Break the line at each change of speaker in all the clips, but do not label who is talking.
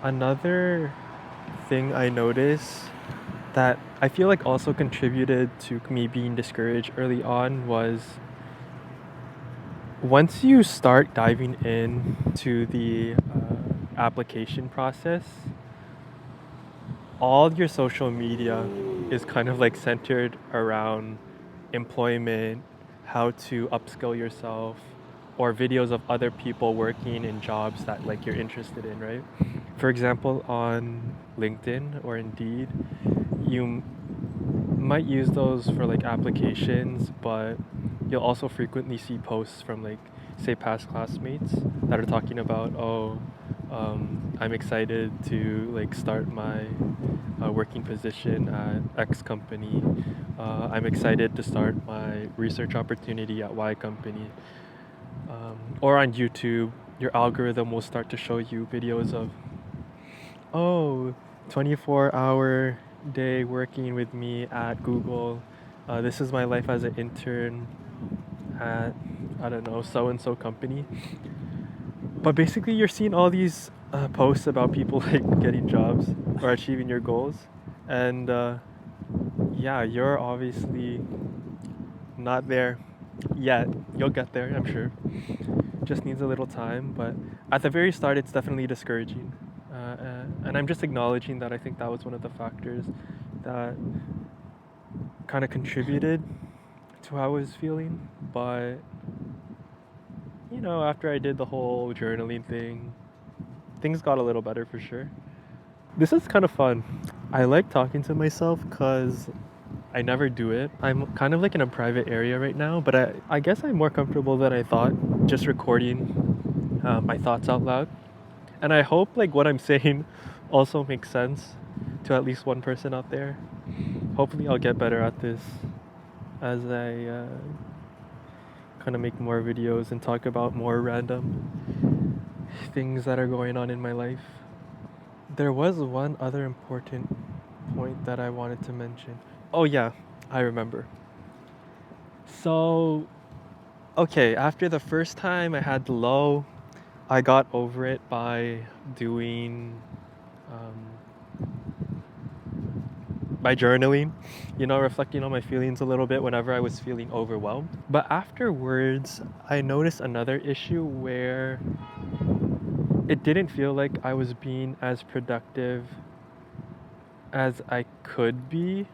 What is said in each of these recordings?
Another thing I noticed that I feel like also contributed to me being discouraged early on was once you start diving in to the application process, all your social media is kind of like centered around employment, how to upskill yourself, or videos of other people working in jobs that like you're interested in, right? For example, on LinkedIn or Indeed, you might use those for like applications, but you'll also frequently see posts from like say past classmates that are talking about, oh, I'm excited to like start my working position at X company. I'm excited to start my research opportunity at Y company. Or on YouTube, your algorithm will start to show you videos of, oh, 24-hour day working with me at Google. This is my life as an intern at, I don't know, so and so company. But basically, you're seeing all these posts about people like getting jobs or achieving your goals. And yeah, you're obviously not there yet. You'll get there, I'm sure. Just needs a little time. But at the very start, it's definitely discouraging. And I'm just acknowledging that I think that was one of the factors that kind of contributed to how I was feeling. But, you know, after I did the whole journaling thing, things got a little better for sure. This is kind of fun. I like talking to myself because I never do it. I'm kind of like in a private area right now, but I guess I'm more comfortable than I thought just recording my thoughts out loud. And I hope like what I'm saying also makes sense to at least one person out there. Hopefully I'll get better at this as I kind of make more videos and talk about more random things that are going on in my life. There was one other important point that I wanted to mention. Oh yeah, I remember. So, okay, after the first time I had the low, I got over it by doing by journaling, you know, reflecting on my feelings a little bit whenever I was feeling overwhelmed. But afterwards, I noticed another issue where it didn't feel like I was being as productive as I could be.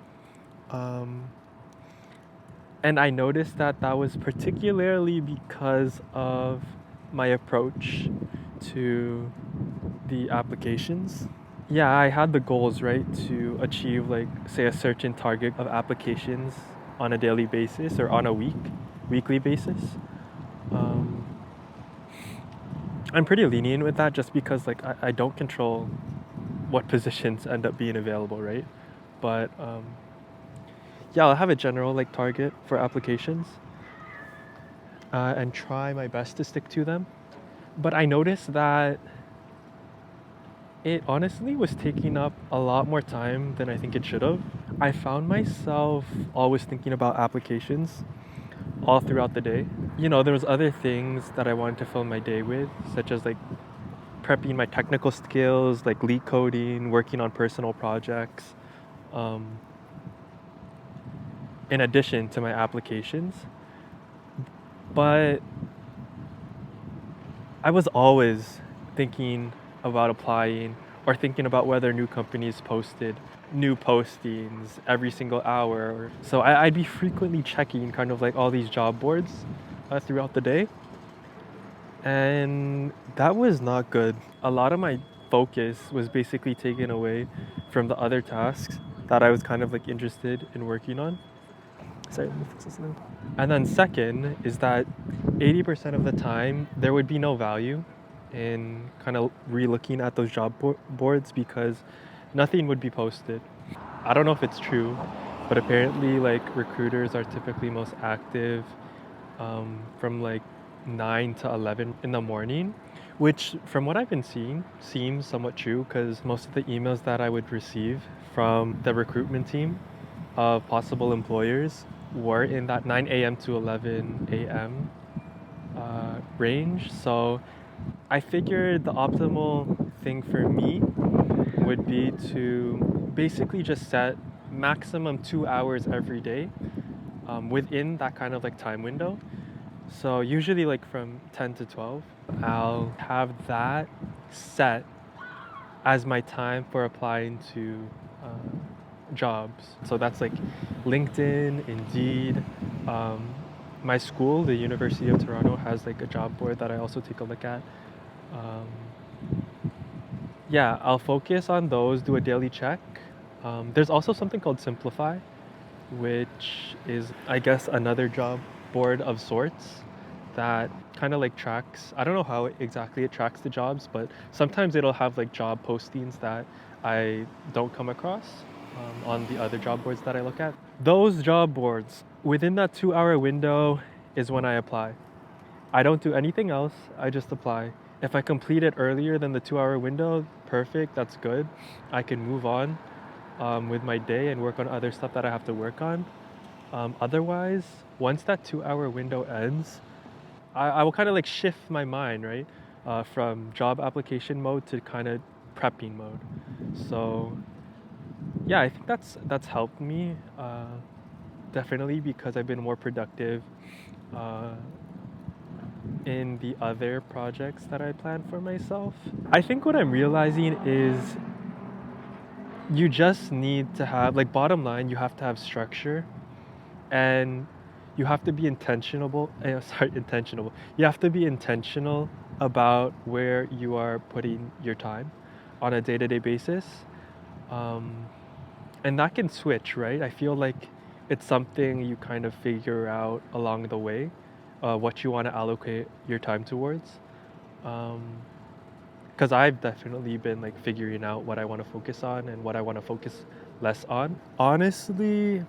Um, and I noticed that that was particularly because of my approach to the applications. Yeah, I had the goals, right, to achieve like say a certain target of applications on a daily basis or on a weekly basis. Um, I'm pretty lenient with that just because like I don't control what positions end up being available, right? But yeah, I'll have a general like target for applications and try my best to stick to them. But I noticed that it honestly was taking up a lot more time than I think it should have. I found myself always thinking about applications all throughout the day. You know, there was other things that I wanted to fill my day with, such as like prepping my technical skills, like lead coding, working on personal projects, um, in addition to my applications. But I was always thinking about applying or thinking about whether new companies posted new postings every single hour. So I'd be frequently checking kind of like all these job boards throughout the day. And that was not good. A lot of my focus was basically taken away from the other tasks that I was kind of like interested in working on. Sorry, let me fix this now. And then second is that 80% of the time there would be no value in kind of re-looking at those job boards because nothing would be posted. I don't know if it's true, but apparently like recruiters are typically most active from like 9 to 11 in the morning, which from what I've been seeing seems somewhat true because most of the emails that I would receive from the recruitment team of possible employers were in that 9 a.m. to 11 a.m. Range. So I figured the optimal thing for me would be to basically just set maximum 2 hours every day within that kind of like time window. So usually like from 10 to 12, I'll have that set as my time for applying to jobs. So that's like LinkedIn, Indeed. Um, my school, the University of Toronto, has like a job board that I also take a look at. Um, yeah, I'll focus on those, do a daily check. There's also something called Simplify, which is, I guess, another job board of sorts that kind of like tracks. I don't know how exactly it tracks the jobs, but sometimes it'll have like job postings that I don't come across on the other job boards that I look at. Those job boards, within that 2 hour window, is when I apply. I don't do anything else, I just apply. If I complete it earlier than the 2 hour window, perfect, that's good. I can move on with my day and work on other stuff that I have to work on. Otherwise, once that 2 hour window ends, I will kind of like shift my mind, right? From job application mode to kind of prepping mode. So yeah, I think that's helped me definitely because I've been more productive uh, in the other projects that I plan for myself. I think what I'm realizing is you just need to have, like, bottom line, you have to have structure and you have to be intentional. You have to be intentional about where you are putting your time on a day-to-day basis. Um, and that can switch, right? I feel like it's something you kind of figure out along the way, what you want to allocate your time towards. Because I've definitely been like figuring out what I want to focus on and what I want to focus less on. Honestly,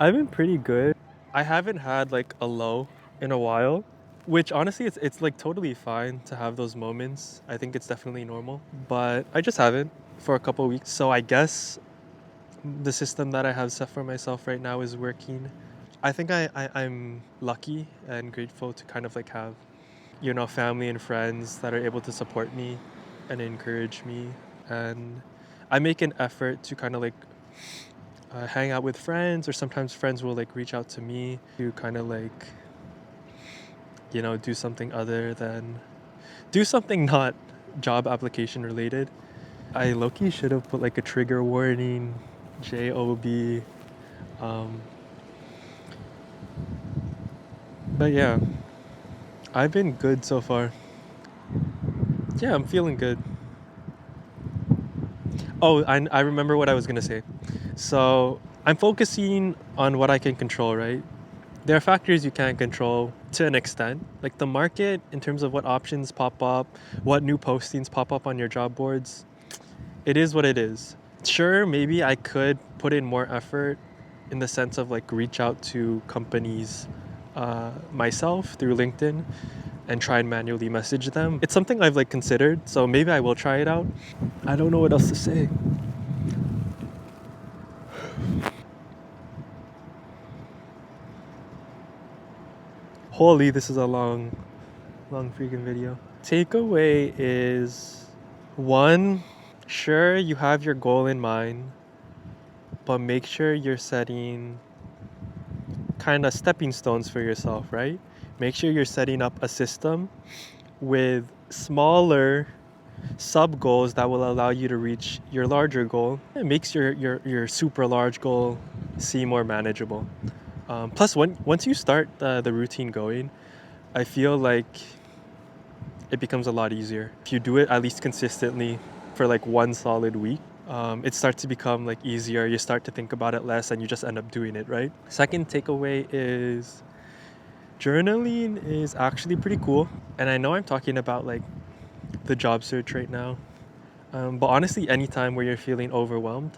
I've been pretty good. I haven't had like a low in a while, which honestly it's like totally fine to have those moments. I think it's definitely normal, but I just haven't for a couple of weeks. So I guess the system that I have set for myself right now is working. I think I'm lucky and grateful to kind of like have, family and friends that are able to support me and encourage me. And I make an effort to kind of like hang out with friends, or sometimes friends will like reach out to me to kind of like, do something other than do something not job application related. I low-key should have put like a trigger warning, JOB. Um, but yeah, I've been good so far. Yeah, I'm feeling good. Oh, I remember what I was gonna say. So I'm focusing on what I can control, right? There are factors you can't control to an extent. Like the market, in terms of what options pop up, what new postings pop up on your job boards, it is what it is. Sure, maybe I could put in more effort in the sense of like reach out to companies myself through LinkedIn and try and manually message them. It's something I've like considered, so maybe I will try it out. I don't know what else to say. Holy, this is a long freaking video. Takeaway is one, sure, you have your goal in mind, but make sure you're setting kind of stepping stones for yourself, right? Make sure you're setting up a system with smaller sub goals that will allow you to reach your larger goal. It makes your super large goal seem more manageable. Plus, once you start the routine going, I feel like it becomes a lot easier. If you do it at least consistently for like one solid week, it starts to become like easier. You start to think about it less and you just end up doing it, right? Second takeaway is journaling is actually pretty cool. And I know I'm talking about like the job search right now, but honestly, anytime where you're feeling overwhelmed,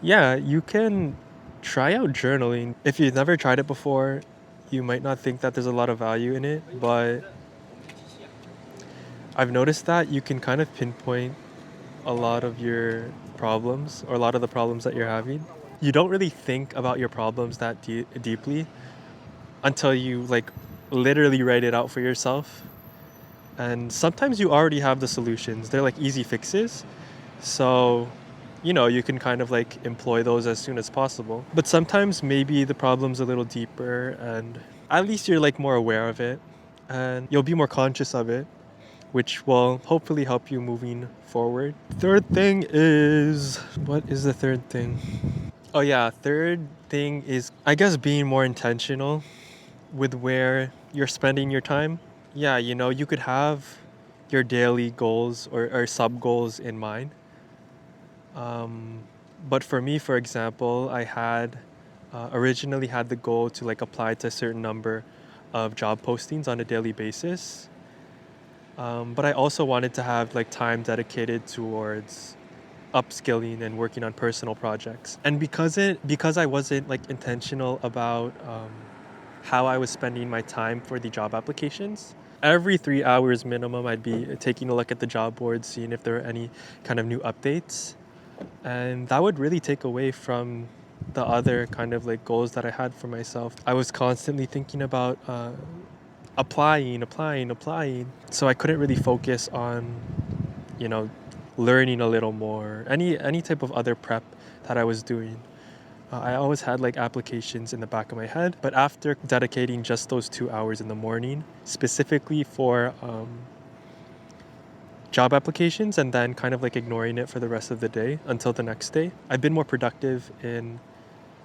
yeah, you can try out journaling. If you've never tried it before, you might not think that there's a lot of value in it, but I've noticed that you can kind of pinpoint a lot of your problems, or a lot of the problems that you're having. You don't really think about your problems that deeply until you like literally write it out for yourself. And sometimes you already have the solutions. They're like easy fixes. So, you can kind of like employ those as soon as possible. But sometimes maybe the problem's a little deeper, and at least you're like more aware of it and you'll be more conscious of it, which will hopefully help you moving forward. Third thing is, what is the third thing? Oh, yeah, third thing is, I guess, being more intentional with where you're spending your time. Yeah, you could have your daily goals or sub goals in mind. But for me, for example, I had originally had the goal to like apply to a certain number of job postings on a daily basis. But I also wanted to have like time dedicated towards upskilling and working on personal projects. And because I wasn't like intentional about how I was spending my time for the job applications, every 3 hours minimum, I'd be taking a look at the job board, seeing if there are any kind of new updates. And that would really take away from the other kind of like goals that I had for myself. I was constantly thinking about applying. So I couldn't really focus on, you know, learning a little more, any type of other prep that I was doing. I always had like applications in the back of my head, but after dedicating just those 2 hours in the morning, specifically for job applications, and then kind of like ignoring it for the rest of the day until the next day, I've been more productive in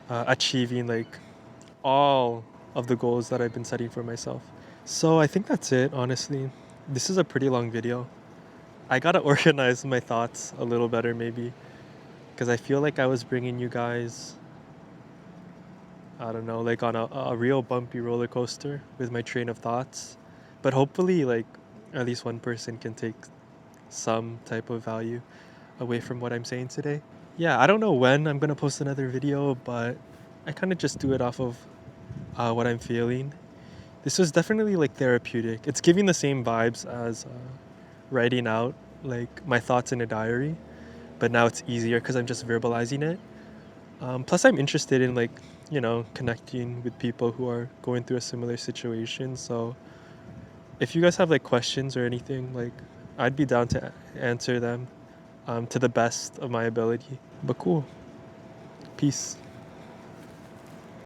achieving like all of the goals that I've been setting for myself. So I think that's it, honestly. This is a pretty long video. I gotta organize my thoughts a little better, maybe, because I feel like I was bringing you guys, I don't know, like on a real bumpy roller coaster with my train of thoughts. But hopefully, like, at least one person can take some type of value away from what I'm saying today. Yeah, I don't know when I'm gonna post another video, but I kind of just do it off of what I'm feeling. This was definitely like therapeutic. It's giving the same vibes as writing out like my thoughts in a diary, but now it's easier because I'm just verbalizing it. Plus, I'm interested in like, connecting with people who are going through a similar situation. So if you guys have like questions or anything, like, I'd be down to answer them to the best of my ability. But cool. Peace.